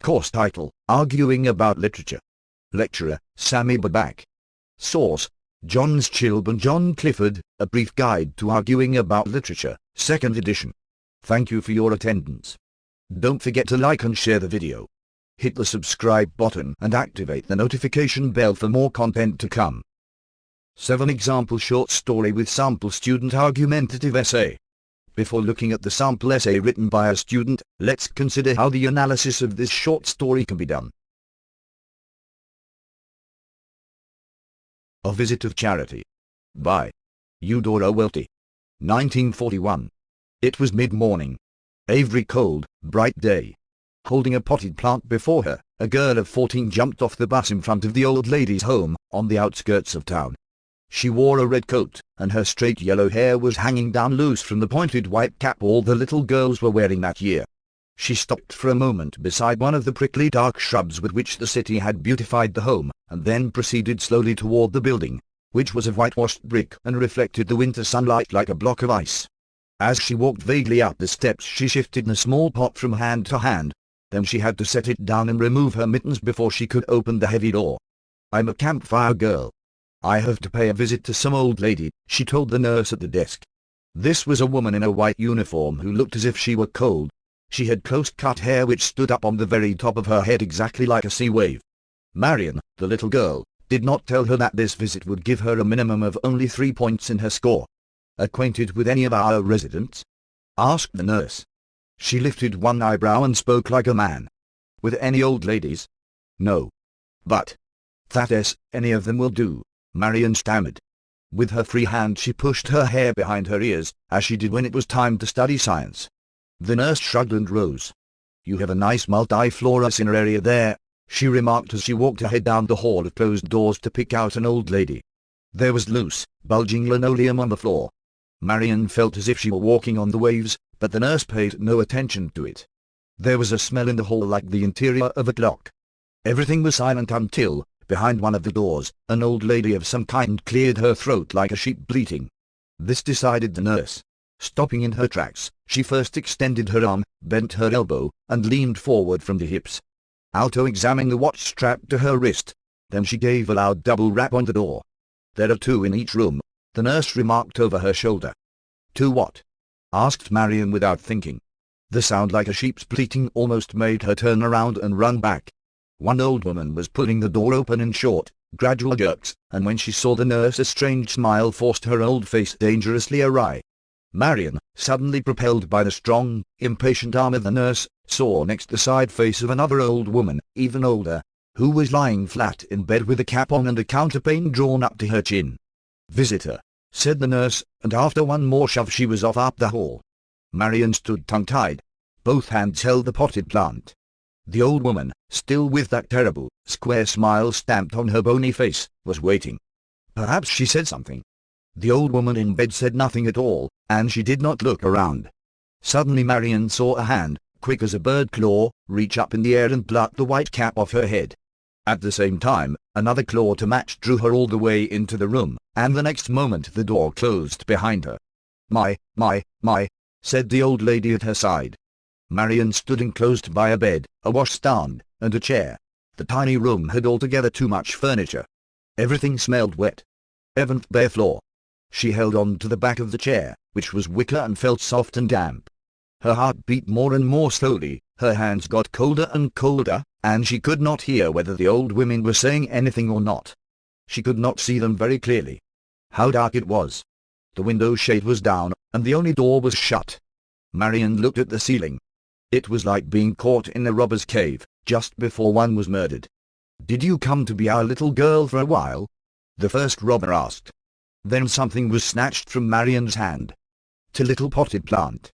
Course title: Arguing About Literature. Lecturer: Sammy Babak. Source: John's Chilburn. John Clifford, A Brief Guide to Arguing About Literature, 2nd edition. Thank you for your attendance. Don't forget to like and share the video. Hit the subscribe button and activate the notification bell for more content to come. 7 Example short story with sample student argumentative essay. Before looking at the sample essay written by a student, let's consider how the analysis of this short story can be done. A Visit of Charity. By Eudora Welty. 1941. It was mid-morning. A very cold, bright day. Holding a potted plant before her, a girl of 14 jumped off the bus in front of the old lady's home, on the outskirts of town. She wore a red coat, and her straight yellow hair was hanging down loose from the pointed white cap all the little girls were wearing that year. She stopped for a moment beside one of the prickly dark shrubs with which the city had beautified the home, and then proceeded slowly toward the building, which was of whitewashed brick and reflected the winter sunlight like a block of ice. As she walked vaguely up the steps, she shifted the small pot from hand to hand. Then she had to set it down and remove her mittens before she could open the heavy door. "I'm a campfire girl. I have to pay a visit to some old lady," she told the nurse at the desk. This was a woman in a white uniform who looked as if she were cold. She had close-cut hair which stood up on the very top of her head exactly like a sea wave. Marion, the little girl, did not tell her that this visit would give her a minimum of only 3 points in her score. "Acquainted with any of our residents?" asked the nurse. She lifted one eyebrow and spoke like a man. "With any old ladies?" "No." "But that any of them will do," Marion stammered. With her free hand she pushed her hair behind her ears, as she did when it was time to study science. The nurse shrugged and rose. "You have a nice multi-flora cineraria there," she remarked as she walked ahead down the hall of closed doors to pick out an old lady. There was loose, bulging linoleum on the floor. Marion felt as if she were walking on the waves, but the nurse paid no attention to it. There was a smell in the hall like the interior of a clock. Everything was silent until, behind one of the doors, an old lady of some kind cleared her throat like a sheep bleating. This decided the nurse. Stopping in her tracks, she first extended her arm, bent her elbow, and leaned forward from the hips. Auto-examining the watch strapped to her wrist. Then she gave a loud double rap on the door. "There are 2 in each room," the nurse remarked over her shoulder. "2 what?" asked Marion without thinking. The sound like a sheep's bleating almost made her turn around and run back. One old woman was pulling the door open in short, gradual jerks, and when she saw the nurse a strange smile forced her old face dangerously awry. Marion, suddenly propelled by the strong, impatient arm of the nurse, saw next the side face of another old woman, even older, who was lying flat in bed with a cap on and a counterpane drawn up to her chin. "Visitor," said the nurse, and after one more shove she was off up the hall. Marion stood tongue-tied. Both hands held the potted plant. The old woman, still with that terrible, square smile stamped on her bony face, was waiting. Perhaps she said something. The old woman in bed said nothing at all, and she did not look around. Suddenly Marion saw a hand, quick as a bird claw, reach up in the air and pluck the white cap off her head. At the same time, another claw to match drew her all the way into the room, and the next moment the door closed behind her. My, said the old lady at her side. Marion stood enclosed by a bed, a washstand, and a chair. The tiny room had altogether too much furniture. Everything smelled wet. Even the bare floor. She held on to the back of the chair, which was wicker and felt soft and damp. Her heart beat more and more slowly, her hands got colder and colder, and she could not hear whether the old women were saying anything or not. She could not see them very clearly. How dark it was. The window shade was down, and the only door was shut. Marion looked at the ceiling. It was like being caught in a robber's cave, just before one was murdered. "Did you come to be our little girl for a while?" the first robber asked. Then something was snatched from Marion's hand. "To little potted plant."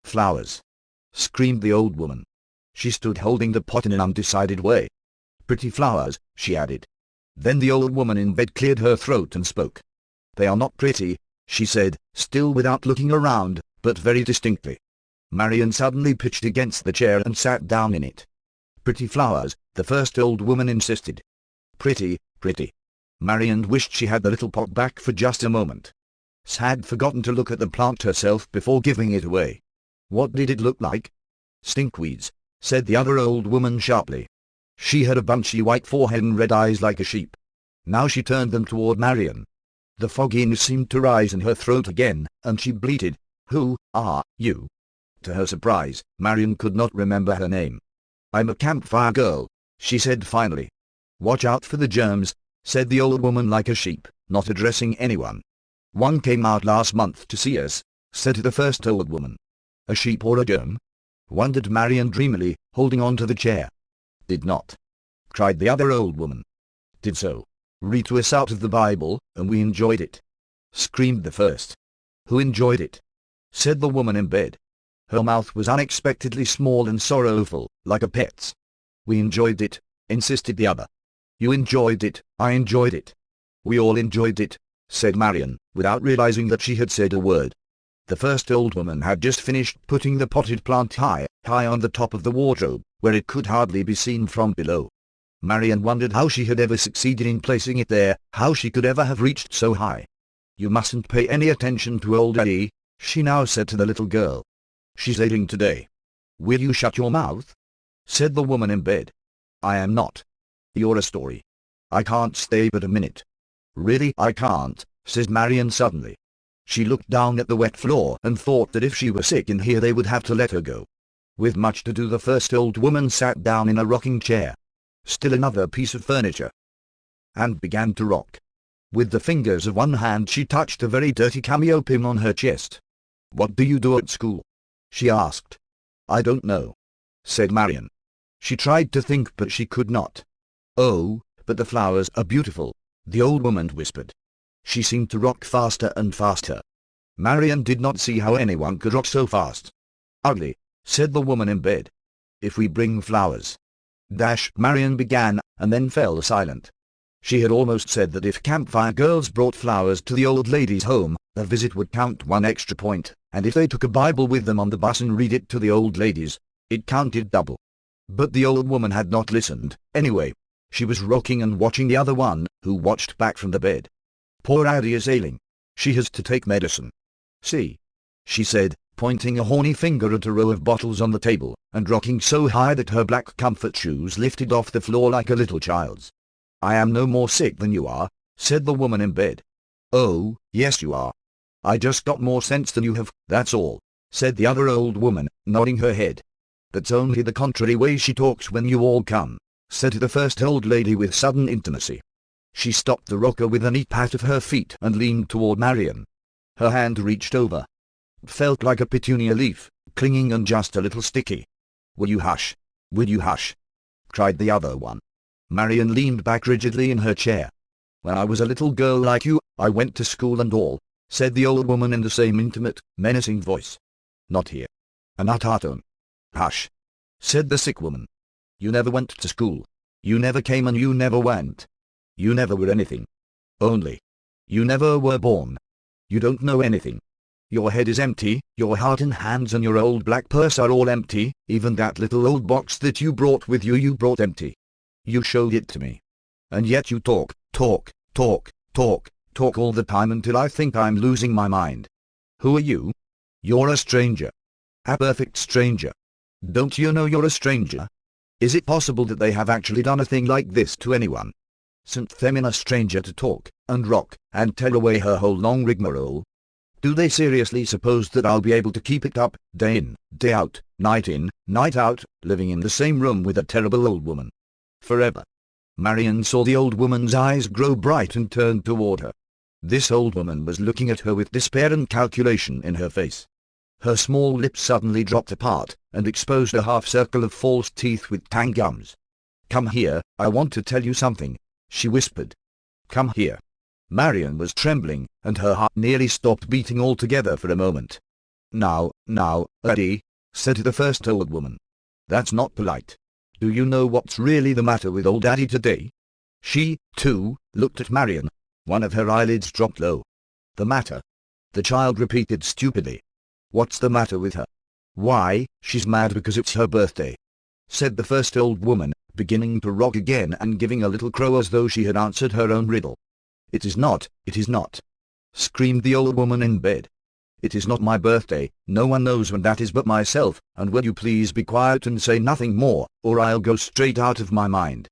"Flowers!" screamed the old woman. She stood holding the pot in an undecided way. "Pretty flowers," she added. Then the old woman in bed cleared her throat and spoke. "They are not pretty," she said, still without looking around, but very distinctly. Marion suddenly pitched against the chair and sat down in it. "Pretty flowers," the first old woman insisted. "Pretty, pretty." Marion wished she had the little pot back for just a moment. Had forgotten to look at the plant herself before giving it away. What did it look like? Stinkweeds. said the other old woman sharply. She had a bunchy white forehead and red eyes like a sheep. Now she turned them toward Marion. The fogginess seemed to rise in her throat again, and she bleated, "Who are you?" To her surprise, Marion could not remember her name. "I'm a campfire girl," she said finally. "Watch out for the germs," said the old woman like a sheep, not addressing anyone. "One came out last month to see us," said the first old woman. "A sheep or a germ?" wondered Marion dreamily, holding on to the chair. "Did not," cried the other old woman. "Did so. Read to us out of the Bible, and we enjoyed it," screamed the first. "Who enjoyed it?" said the woman in bed. Her mouth was unexpectedly small and sorrowful, like a pet's. "We enjoyed it," insisted the other. "You enjoyed it, I enjoyed it. We all enjoyed it," said Marion, without realizing that she had said a word. The first old woman had just finished putting the potted plant high on the top of the wardrobe, where it could hardly be seen from below. Marion wondered how she had ever succeeded in placing it there, how she could ever have reached so high. "You mustn't pay any attention to old Eddie," she now said to the little girl. "She's ailing today." "Will you shut your mouth?" said the woman in bed. "I am not. You're a story. I can't stay but a minute." "Really I can't," said Marion suddenly. She looked down at the wet floor and thought that if she were sick in here they would have to let her go. With much ado the first old woman sat down in a rocking chair, still another piece of furniture, and began to rock. With the fingers of one hand she touched a very dirty cameo pin on her chest. "What do you do at school?" she asked. "I don't know," said Marion. She tried to think but she could not. "Oh, but the flowers are beautiful," the old woman whispered. She seemed to rock faster and faster. Marion did not see how anyone could rock so fast. "Ugly," said the woman in bed. "If we bring flowers..." Marion began, and then fell silent. She had almost said that if campfire girls brought flowers to the old lady's home, a visit would count 1 extra point, and if they took a Bible with them on the bus and read it to the old ladies, it counted double. But the old woman had not listened, anyway. She was rocking and watching the other one, who watched back from the bed. "Poor Addie is ailing. She has to take medicine. See," she said, pointing a horny finger at a row of bottles on the table, and rocking so high that her black comfort shoes lifted off the floor like a little child's. "I am no more sick than you are," said the woman in bed. "Oh, yes you are. I just got more sense than you have, that's all," said the other old woman, nodding her head. "That's only the contrary way she talks when you all come," said the first old lady with sudden intimacy. She stopped the rocker with a neat pat of her feet and leaned toward Marion. Her hand reached over. Felt like a petunia leaf, clinging and just a little sticky. "Will you hush? Will you hush?" cried the other one. Marion leaned back rigidly in her chair. "When I was a little girl like you, I went to school and all," said the old woman in the same intimate, menacing voice. "Not here. And not at home." "Hush," said the sick woman. "You never went to school. You never came and you never went. You never were anything. Only. You never were born. You don't know anything. Your head is empty, your heart and hands and your old black purse are all empty, even that little old box that you brought with you brought empty. You showed it to me. And yet you talk all the time until I think I'm losing my mind. Who are you? You're a stranger. A perfect stranger. Don't you know you're a stranger? Is it possible that they have actually done a thing like this to anyone? Sent them in a stranger to talk, and rock, and tear away her whole long rigmarole? Do they seriously suppose that I'll be able to keep it up, day in, day out, night in, night out, living in the same room with a terrible old woman? Forever?" Marion saw the old woman's eyes grow bright and turned toward her. This old woman was looking at her with despair and calculation in her face. Her small lips suddenly dropped apart, and exposed a half-circle of false teeth with tang gums. "Come here, I want to tell you something," she whispered. "Come here." Marion was trembling, and her heart nearly stopped beating altogether for a moment. Now, Eddie," said the first old woman. "That's not polite. Do you know what's really the matter with old Daddy today?" She, too, looked at Marion. One of her eyelids dropped low. "The matter?" the child repeated stupidly. "What's the matter with her?" "Why, she's mad because it's her birthday," said the first old woman, beginning to rock again and giving a little crow as though she had answered her own riddle. It is not," screamed the old woman in bed. It is not my birthday, no one knows when that is but myself, and will you please be quiet and say nothing more, or I'll go straight out of my mind."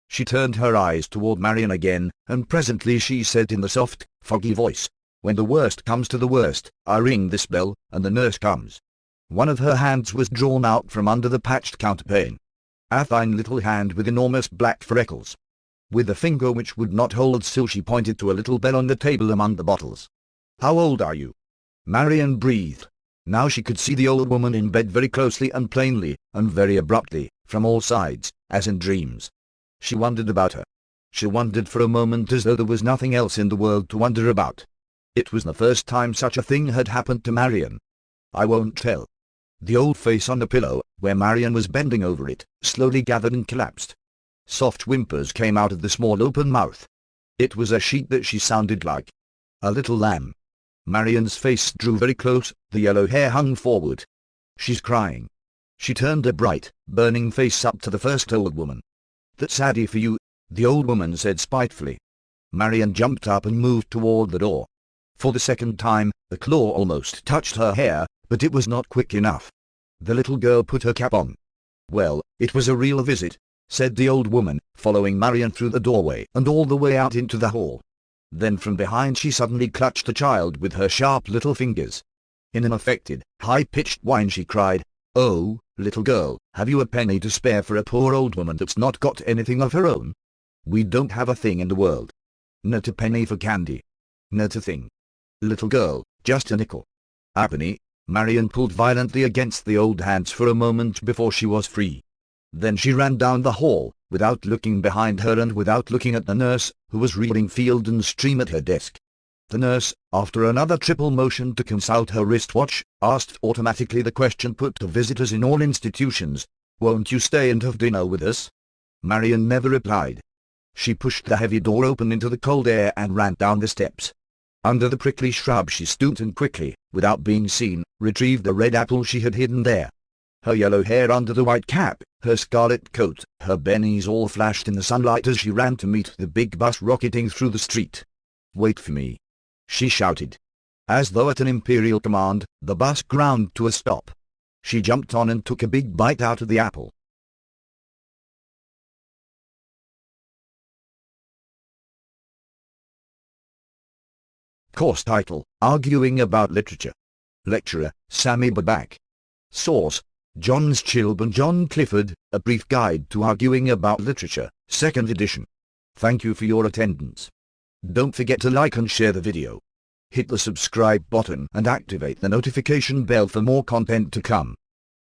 She turned her eyes toward Marion again, and presently she said in the soft, foggy voice, "When the worst comes to the worst, I ring this bell, and the nurse comes." One of her hands was drawn out from under the patched counterpane. A fine little hand with enormous black freckles. With a finger which would not hold still she pointed to a little bell on the table among the bottles. "How old are you?" Marion breathed. Now she could see the old woman in bed very closely and plainly, and very abruptly, from all sides, as in dreams. She wondered about her. She wondered for a moment as though there was nothing else in the world to wonder about. It was the first time such a thing had happened to Marion. "I won't tell." The old face on the pillow, where Marion was bending over it, slowly gathered and collapsed. Soft whimpers came out of the small open mouth. It was a sheet that she sounded like. A little lamb. Marion's face drew very close, the yellow hair hung forward. "She's crying." She turned a bright, burning face up to the first old woman. "That's saddy for you," the old woman said spitefully. Marion jumped up and moved toward the door. For the second time, the claw almost touched her hair, but it was not quick enough. The little girl put her cap on. "Well, it was a real visit," said the old woman, following Marion through the doorway and all the way out into the hall. Then from behind she suddenly clutched the child with her sharp little fingers. In an affected, high-pitched whine she cried, "Oh, little girl, have you a penny to spare for a poor old woman that's not got anything of her own? We don't have a thing in the world. Not a penny for candy. Not a thing. Little girl, just a nickel." "Ebony." Marion pulled violently against the old hands for a moment before she was free. Then she ran down the hall, without looking behind her and without looking at the nurse, who was reading Field and Stream at her desk. The nurse, after another triple motion to consult her wristwatch, asked automatically the question put to visitors in all institutions, "Won't you stay and have dinner with us?" Marion never replied. She pushed the heavy door open into the cold air and ran down the steps. Under the prickly shrub she stooped and quickly, without being seen, retrieved the red apple she had hidden there. Her yellow hair under the white cap, her scarlet coat, her bennies all flashed in the sunlight as she ran to meet the big bus rocketing through the street. "Wait for me," she shouted. As though at an imperial command, the bus ground to a stop. She jumped on and took a big bite out of the apple. Course title, Arguing About Literature. Lecturer, Sammy Babak. Source, Johns Chilb and John Clifford, A Brief Guide to Arguing About Literature, 2nd edition. Thank you for your attendance. Don't forget to like and share the video. Hit the subscribe button and activate the notification bell for more content to come.